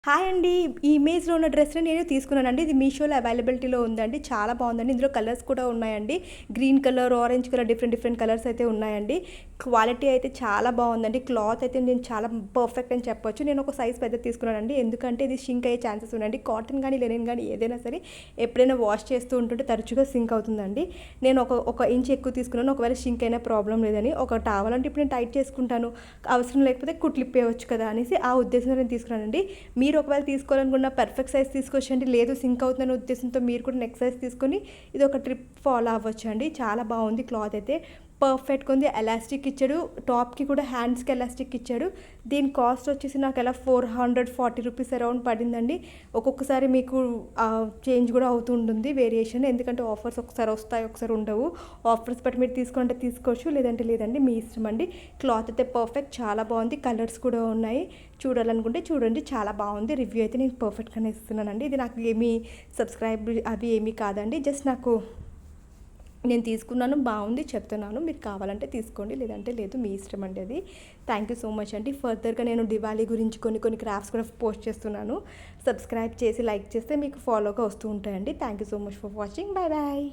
Hi అండి. ఈ ఇమేజ్‌లో ఉన్న డ్రెస్‌ని నేను తీసుకున్నానండి. ఇది మీషోలో అవైలబిలిటీలో ఉందండి. చాలా బాగుందండి. ఇందులో కలర్స్ కూడా ఉన్నాయండి. Green colour, orange colour different colours అయితే ఉన్నాయండి. క్వాలిటీ అయితే చాలా బాగుందండి. క్లాత్ అయితే నేను చాలా పర్ఫెక్ట్ అని చెప్పొచ్చు. నేను ఒక సైజ్ పెద్దది తీసుకున్నానండి. ఎందుకంటే ఇది షింక్ అయ్యే ఛాన్సెస్ ఉన్నాయండి. కాటన్ కానీ, లెనిన్ కానీ ఏదైనా సరే ఎప్పుడైనా వాష్ చేస్తూ ఉంటుంటే తరచుగా సింక్ అవుతుందండి. నేను ఒక ఇంచ్ ఎక్కువ తీసుకున్నాను. ఒకవేళ షింక్ అయినా ప్రాబ్లం లేదని. ఒక టవల్ అంటే ఇప్పుడు నేను టైట్ చేసుకుంటాను. అవసరం లేకపోతే కుట్లిప్పేయవచ్చు కదా అనేసి ఆ ఉద్దేశంతో నేను తీసుకున్నానండి. మీరు ఒకవేళ తీసుకోవాలనుకున్న పర్ఫెక్ట్ సైజ్ తీసుకొచ్చండి. లేదు సింక్ అవుతుందనే ఉద్దేశంతో మీరు కూడా నెక్స్ట్ సైజ్ తీసుకొని ఇది ఒక ట్రిప్ ఫాలో అవ్వచ్చండి. చాలా బాగుంది. క్లాత్ అయితే పర్ఫెక్ట్గా ఉంది. ఎలాస్టిక్ ఇచ్చాడు. టాప్కి కూడా హ్యాండ్స్కి ఎలాస్టిక్ ఇచ్చాడు. దీని కాస్ట్ వచ్చేసి నాకు ఎలా 440 రూపీస్ అరౌండ్ పడిందండి. ఒక్కొక్కసారి మీకు చేంజ్ కూడా అవుతూ ఉంటుంది వేరియేషన్. ఎందుకంటే ఆఫర్స్ ఒకసారి వస్తాయి, ఒకసారి ఉండవు. ఆఫర్స్ బట్టి మీరు తీసుకుంటే తీసుకోవచ్చు, లేదంటే లేదండి, మీ ఇష్టం అండి. క్లాత్ అయితే పర్ఫెక్ట్, చాలా బాగుంది. కలర్స్ కూడా ఉన్నాయి. చూడాలనుకుంటే చూడండి, చాలా బాగుంది. రివ్యూ అయితే నేను పర్ఫెక్ట్గానే ఇస్తున్నానండి. ఇది నాకు ఏమీ సబ్స్క్రైబ్ అవి ఏమీ కాదండి. జస్ట్ నాకు నేను తీసుకున్నాను, బాగుంది చెప్తున్నాను. మీరు కావాలంటే తీసుకోండి, లేదంటే లేదు, మీ ఇష్టం అండి అది. థ్యాంక్ యూ సో మచ్ అండి. ఫర్దర్గా నేను దివాళీ గురించి కొన్ని క్రాఫ్ట్స్ కూడా పోస్ట్ చేస్తున్నాను. సబ్స్క్రైబ్ చేసి లైక్ చేస్తే మీకు ఫాలోగా వస్తూ ఉంటాయండి. Thank you so much for watching. Bye bye.